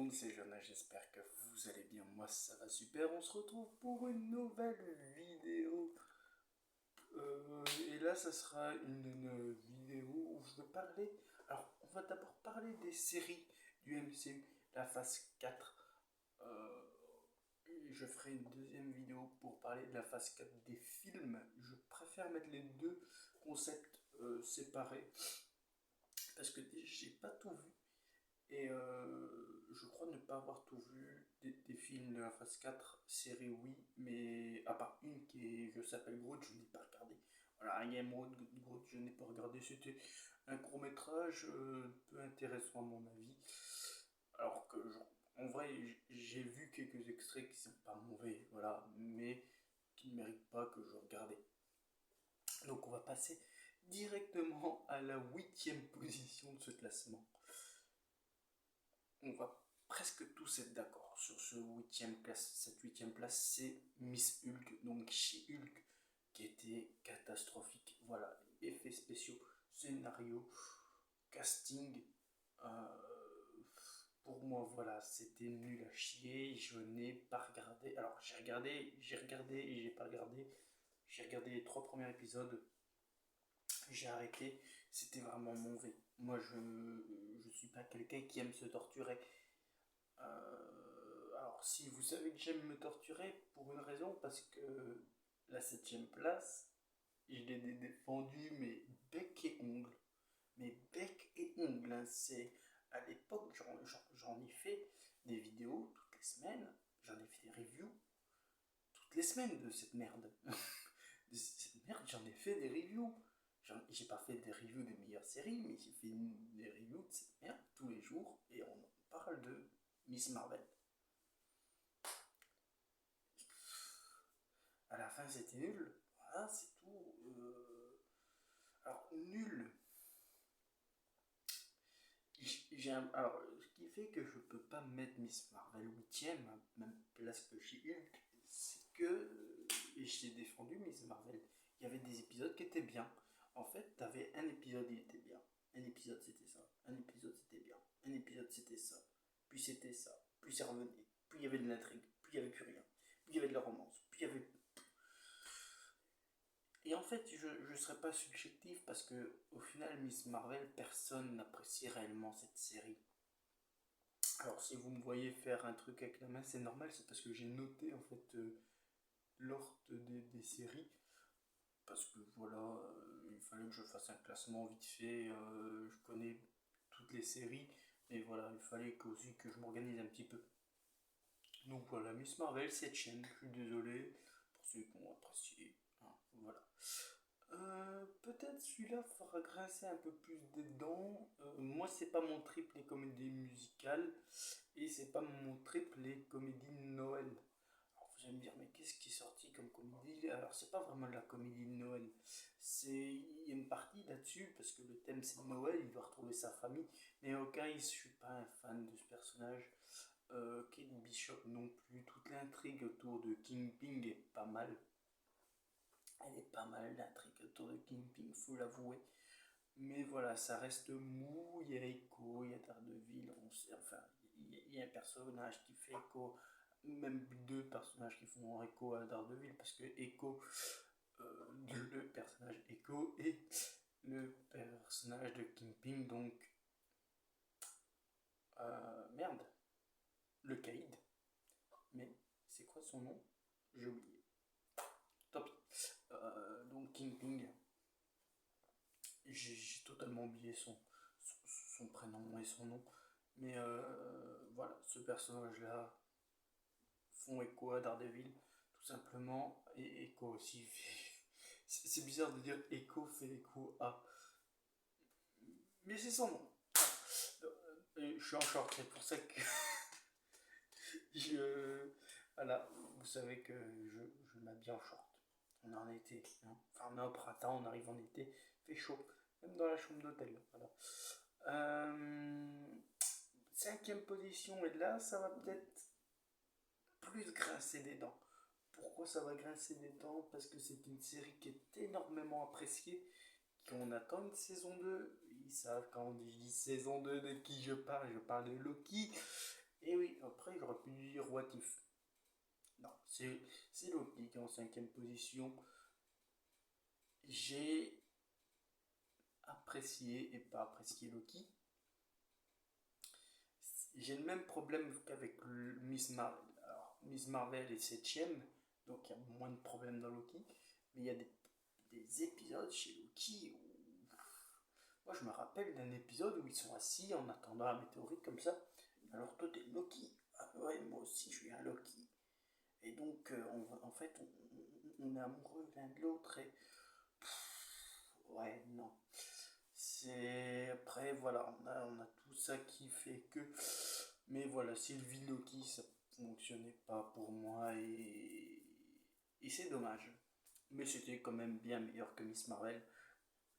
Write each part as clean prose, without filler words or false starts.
monde, c'est Jonas, j'espère que vous allez bien, moi ça va super, on se retrouve pour une nouvelle vidéo. Et là ça sera une vidéo où je vais parler, alors on va d'abord parler des séries du MCU, la phase 4. Et je ferai une deuxième vidéo pour parler de la phase 4 des films. Je préfère mettre les deux concepts séparés parce que j'ai pas tout vu. Et je crois ne pas avoir tout vu des films de la phase 4, série oui, mais à part une s'appelle Groot, je n'ai pas regardé. Voilà, I Am Groot, je n'ai pas regardé. C'était un court métrage peu intéressant à mon avis. Alors que, en vrai, j'ai vu quelques extraits qui sont pas mauvais, voilà, mais qui ne méritent pas que je regarde. Donc on va passer directement à la 8e position de ce classement. On va presque tous être d'accord sur cette huitième place, c'est Miss Hulk, donc She-Hulk, qui était catastrophique. Voilà, effets spéciaux, scénario, casting. euh, pour moi, voilà, c'était nul à chier. Je n'ai pas regardé. Alors, j'ai regardé et j'ai pas regardé. J'ai regardé les 3 premiers épisodes. J'ai arrêté. C'était vraiment mauvais. Moi, je suis pas quelqu'un qui aime se torturer. Alors, si vous savez que j'aime me torturer, pour une raison, parce que la 7e place, je l'ai défendue, mais bec et ongles. Mais bec et ongles, hein, c'est. À l'époque, j'en ai fait des vidéos toutes les semaines, j'en ai fait des reviews toutes les semaines de cette merde. De cette merde, j'en ai fait des reviews. J'ai pas fait des reviews des meilleures séries, mais j'ai fait des reviews de cette merde tous les jours, et on parle de Miss Marvel. À la fin, c'était nul. Voilà, c'est tout. Alors, nul. Alors, ce qui fait que je peux pas mettre Miss Marvel 8ème, même place que j'ai eu, c'est que. Et j'ai défendu Miss Marvel. Il y avait des épisodes qui étaient bien. En fait, t'avais un épisode, il était bien. Un épisode, c'était ça. Un épisode, c'était bien. Un épisode, c'était ça. Puis c'était ça. Puis ça revenait. Puis il y avait de l'intrigue. Puis il y avait plus rien. Puis il y avait de la romance. Puis il y avait. Et en fait, je ne serais pas subjectif parce que au final, Miss Marvel, personne n'apprécie réellement cette série. Alors, si vous me voyez faire un truc avec la main, c'est normal, c'est parce que j'ai noté en fait l'ordre des séries. Parce que voilà, il fallait que je fasse un classement vite fait. Je connais toutes les séries, mais voilà, il fallait aussi que je m'organise un petit peu. Donc voilà, Miss Marvel, 7ème, je suis désolé pour ceux qui ont apprécié. Hein, voilà. Peut-être celui-là fera grincer un peu plus des dents. Moi, c'est pas mon trip les comédies musicales et c'est pas mon trip les comédies de Noël. Alors vous allez me dire, mais qu'est-ce qui est sorti comme comédie? Alors, c'est pas vraiment de la comédie de Noël. Il y a une partie là-dessus parce que le thème c'est Noël, il doit retrouver sa famille. Mais au cas, je suis pas un fan de ce personnage. Kate Bishop non plus. Toute l'intrigue autour de Kingpin est pas mal. Elle est pas mal l'intrigue autour de Kingpin, faut l'avouer. Mais voilà, ça reste mou. Il y a Echo, il y a Daredevil. On sait, enfin, il y a un personnage qui fait écho. Même deux personnages qui font écho à Daredevil. Parce que Echo, le personnage Echo et le personnage de Kingpin. Donc, merde, le Caïd. Mais c'est quoi son nom? J'ai oublié. Tant pis. Donc Kingpin, j'ai totalement oublié son prénom et son nom. Mais voilà, ce personnage-là font écho à Daredevil, tout simplement. Et Echo aussi fait. C'est bizarre de dire Echo fait écho à. Mais c'est son nom. Et je suis en short, c'est pour ça que. je. Voilà, vous savez que je m'habille en short. On est en été, hein. Enfin on est au printemps, on arrive en été, il fait chaud, même dans la chambre d'hôtel. Voilà. 5ème position, et là ça va peut-être plus grincer des dents. Pourquoi ça va grincer des dents? Parce que c'est une série qui est énormément appréciée, qu'on attend une saison 2. Ils savent quand je dis saison 2 de qui je parle de Loki. Et oui, après j'aurais pu dire What If. Non, c'est Loki qui est en 5ème position. J'ai apprécié et pas apprécié Loki. J'ai le même problème qu'avec Miss Marvel. Alors, Miss Marvel est 7ème, donc il y a moins de problèmes dans Loki. Mais il y a des épisodes chez Loki où... Moi, je me rappelle d'un épisode où ils sont assis en attendant la météorite comme ça. Alors, toi, t'es Loki. Ah ouais, moi aussi, je suis un Loki. Et donc, en fait, on est amoureux l'un de l'autre et... Ouais, non. C'est... Après, voilà, on a tout ça qui fait que... Mais voilà, Sylvie Loki, ça fonctionnait pas pour moi et c'est dommage. Mais c'était quand même bien meilleur que Miss Marvel,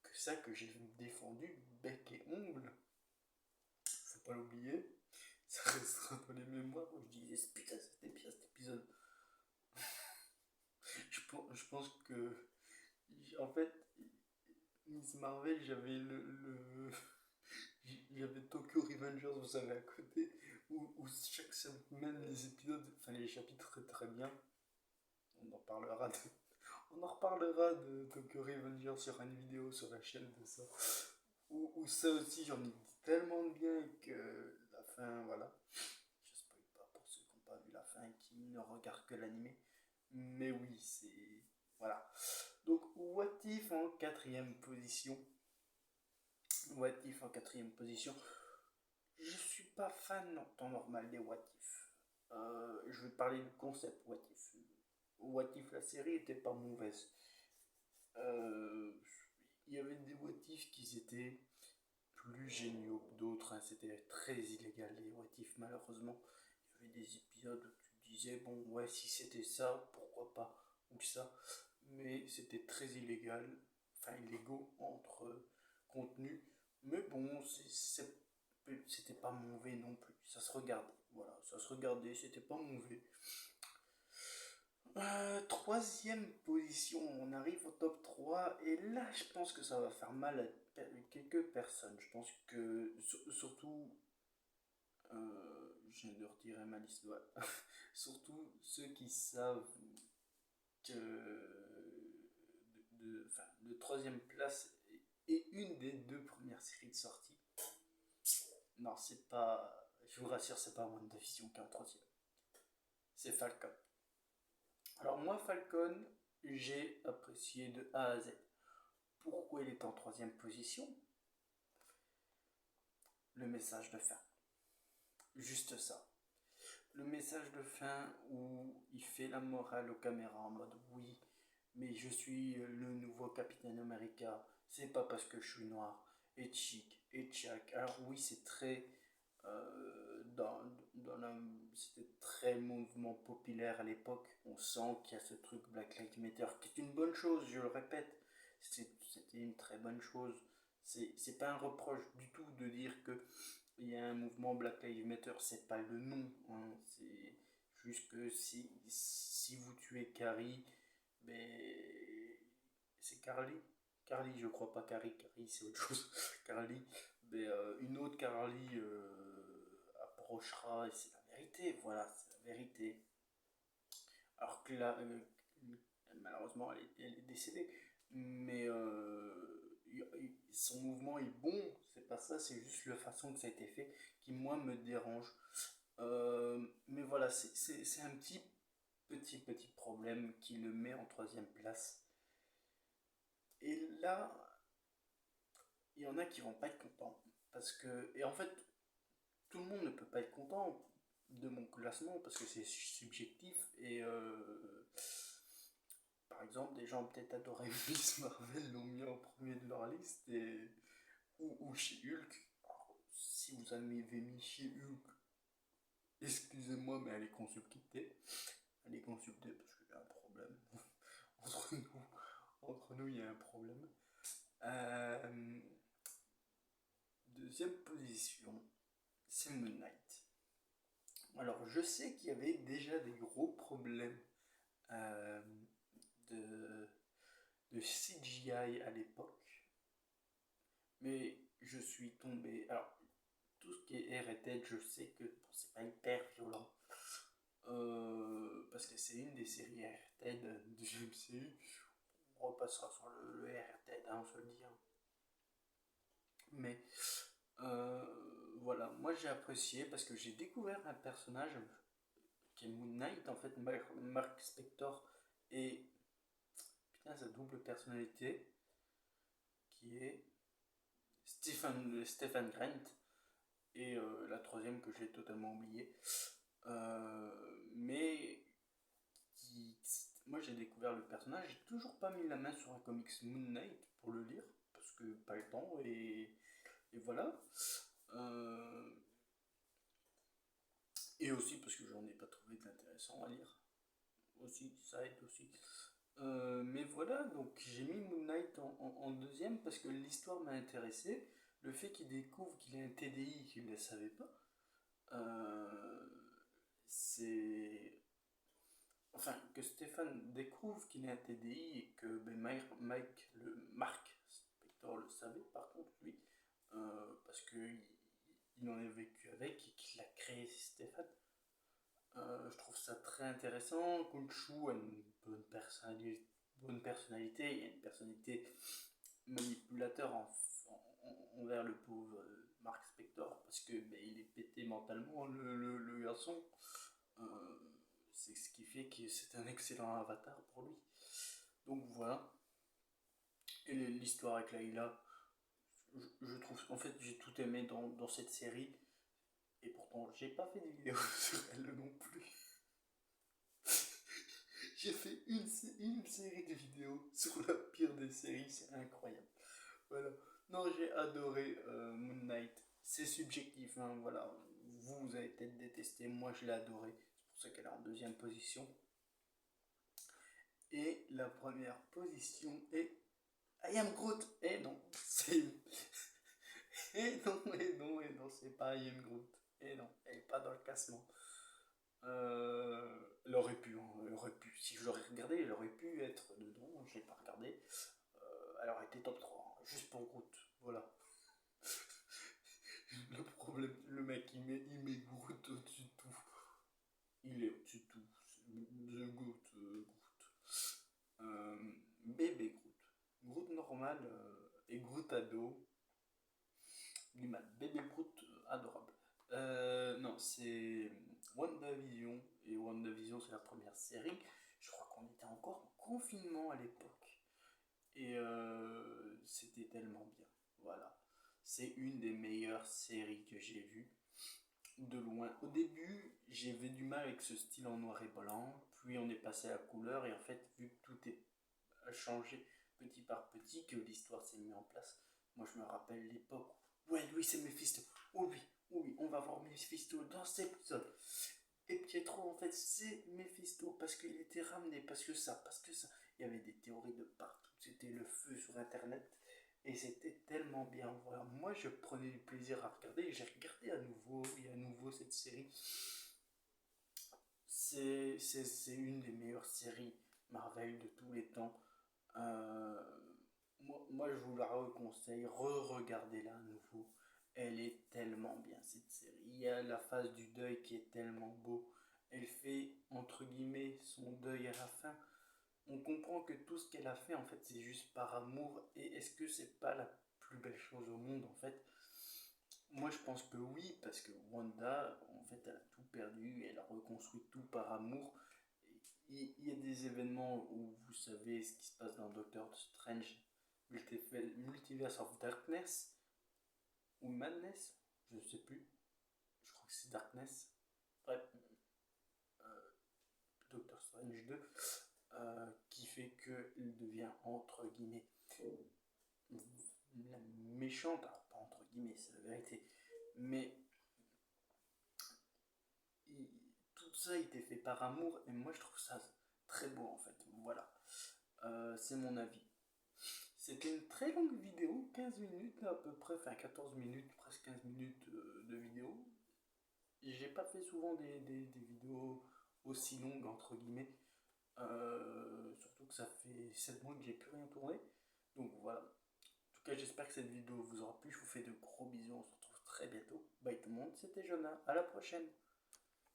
que ça que j'ai défendu bec et ongle. Faut pas l'oublier. Ça restera dans les mémoires où je disais putain c'était bien cet épisode. Je pense que en fait Miss Marvel j'avais Tokyo Revengers vous savez à côté où chaque semaine les épisodes enfin les chapitres très très bien. On en parlera de, on en reparlera de Tokyo Revengers sur une vidéo sur la chaîne de ça. Ou ça aussi j'en ai dit tellement de bien que la fin voilà. Je spoil pas pour ceux qui n'ont pas vu la fin et qui ne regardent que l'animé. Mais oui, c'est... Voilà. Donc, What If en 4ème position. What If en 4ème position. Je suis pas fan en temps normal des What If. Je vais parler du concept What If. What If, la série, était pas mauvaise. Il y avait des What If qui étaient plus géniaux que d'autres. Hein. C'était très illégal les What If, malheureusement. Il y avait des épisodes où tu disais, bon, ouais, si c'était ça, pourquoi pas, ou ça. Mais c'était très illégal, enfin illégaux entre contenus. Mais bon, c'était pas mauvais non plus. Ça se regardait, voilà, ça se regardait, c'était pas mauvais. 3ème position, on arrive au top 3 et là je pense que ça va faire mal à quelques personnes. Je pense que surtout, je viens de retirer ma liste, ouais. Surtout ceux qui savent que de 3ème place est une des 2 premières séries de sortie. Non, c'est pas, je vous rassure, c'est pas WandaVision qui est en 3ème. C'est Falcon. Alors moi, Falcon, j'ai apprécié de A à Z. Pourquoi il est en 3ème position? Le message de fin. Juste ça. Le message de fin où il fait la morale aux caméras en mode oui, mais je suis le nouveau Capitaine America, c'est pas parce que je suis noir, et chic, et tchac. Alors oui, c'est très... c'était très mouvement populaire à l'époque. On sent qu'il y a ce truc Black Lives Matter, qui est une bonne chose, je le répète. C'était une très bonne chose. C'est pas un reproche du tout de dire que il y a un mouvement Black Lives Matter, c'est pas le nom. Hein. C'est juste que si vous tuez Carrie, ben, c'est Carly. Carly, je crois pas Carrie, Carrie c'est autre chose. Carly, ben, une autre Carly approchera et c'est la vérité, voilà, c'est la vérité. Alors que là, malheureusement, elle est décédée, mais son mouvement est bon, c'est pas ça, c'est juste la façon que ça a été fait qui, moi, me dérange. Mais voilà, c'est un petit problème qui le met en 3ème place. Et là, il y en a qui vont pas être contents. Parce que, et en fait, tout le monde ne peut pas être content de mon classement parce que c'est subjectif et par exemple des gens peut-être adoré Miss Marvel l'ont mis en premier de leur liste ou chez Hulk. Alors, si vous avez mis chez Hulk, excusez-moi mais allez consulter parce qu'il y a un problème entre nous il y a un problème. euh, 2ème position, c'est Moon Knight. Alors, je sais qu'il y avait déjà des gros problèmes euh, de, de CGI à l'époque, mais je suis tombé. Alors, tout ce qui est R et tête, je sais que bon, c'est pas hyper c'est une des séries RTD du MCU. On repassera sur le RTD, on se le dit. Hein. Mais voilà, moi j'ai apprécié parce que j'ai découvert un personnage qui est Moon Knight, en fait, Mark Spector, et putain, sa double personnalité, qui est Stephen Grant, et la troisième que j'ai totalement oubliée. Mais moi j'ai découvert le personnage, j'ai toujours pas mis la main sur un comics Moon Knight pour le lire, parce que pas le temps, et voilà. Et aussi parce que j'en ai pas trouvé d'intéressant à lire. Aussi, ça aide aussi. Mais voilà, donc j'ai mis Moon Knight en deuxième parce que l'histoire m'a intéressé. Le fait qu'il découvre qu'il a un TDI qu'il ne le savait pas, c'est. Enfin, que Stéphane découvre qu'il a un TDI et que Mark Spector le savait par contre, lui, parce qu'il en a vécu avec et qu'il a créé Stéphane. Je trouve ça très intéressant. Khonshu a une bonne personnalité, il y a une personnalité manipulateur envers le pauvre Mark Spector parce que il est pété mentalement le garçon. C'est ce qui fait que c'est un excellent avatar pour lui. Donc voilà. Et l'histoire avec Layla, je trouve en fait j'ai tout aimé dans cette série. Et pourtant j'ai pas fait de vidéo sur elle non plus. J'ai fait une série de vidéos sur la pire des séries, c'est incroyable. Voilà. Non, j'ai adoré Moon Knight. C'est subjectif, hein, voilà. Vous avez peut-être détesté, moi je l'ai adoré. C'est pour ça qu'elle est en deuxième position. Et la première position est I Am Groot. Et non, c'est. Et non, c'est pas I Am Groot. Et non, elle n'est pas dans le classement. Elle aurait pu, hein, elle aurait pu. Si je l'aurais regardé, elle aurait pu être dedans. Je l'ai pas regardé. Elle aurait été top 3, hein, juste pour Groot. Voilà. Le problème, le mec, il met Groot au-dessus de tout. Il est au-dessus de tout. The Groot. Bébé Groot. Groot normal et Groot ado. Du mal. Bébé Groot adorable. Non, c'est WandaVision. Et WandaVision, c'est la première série. Je crois qu'on était encore en confinement à l'époque. Et c'était tellement bien. Voilà. C'est une des meilleures séries que j'ai vues. De loin. Au début, j'avais du mal avec ce style en noir et blanc. Puis on est passé à la couleur. Et en fait, vu que tout est changé petit par petit, que l'histoire s'est mise en place. Moi, je me rappelle l'époque où, ouais, oui, c'est Mephisto. Oh oui, on va voir Mephisto dans cet épisode. Et Pietro, en fait, c'est Mephisto parce qu'il était ramené, parce que ça. Il y avait des théories de partout. C'était le feu sur Internet. Et c'était tellement bien. Voilà. Moi, je prenais du plaisir à regarder. J'ai regardé à nouveau cette série. C'est une des meilleures séries Marvel de tous les temps. Euh, moi, je vous la reconseille. Re-regardez-la à nouveau. Elle est tellement bien cette série. Il y a la phase du deuil qui est tellement beau. Elle fait entre guillemets son deuil à la fin. On comprend que tout ce qu'elle a fait en fait c'est juste par amour. Et est-ce que c'est pas la plus belle chose au monde en fait? Moi je pense que oui, parce que Wanda en fait elle a tout perdu, elle a reconstruit tout par amour. Il y a des événements où vous savez ce qui se passe dans Doctor Strange, Multiverse of Darkness ou Madness, je sais plus, je crois que c'est Darkness. Bref, Doctor Strange 2, qui fait qu'il devient entre guillemets la méchante, alors pas entre guillemets, c'est la vérité, mais tout ça a été fait par amour et moi je trouve ça très beau en fait. Voilà, c'est mon avis. C'était une très longue vidéo, 15 minutes à peu près, enfin 14 minutes, presque 15 minutes de vidéo. J'ai pas fait souvent des vidéos aussi longues entre guillemets. Surtout que ça fait 7 mois que j'ai plus rien tourné. Donc voilà. En tout cas, j'espère que cette vidéo vous aura plu. Je vous fais de gros bisous. On se retrouve très bientôt. Bye tout le monde, c'était Jonah. À la prochaine.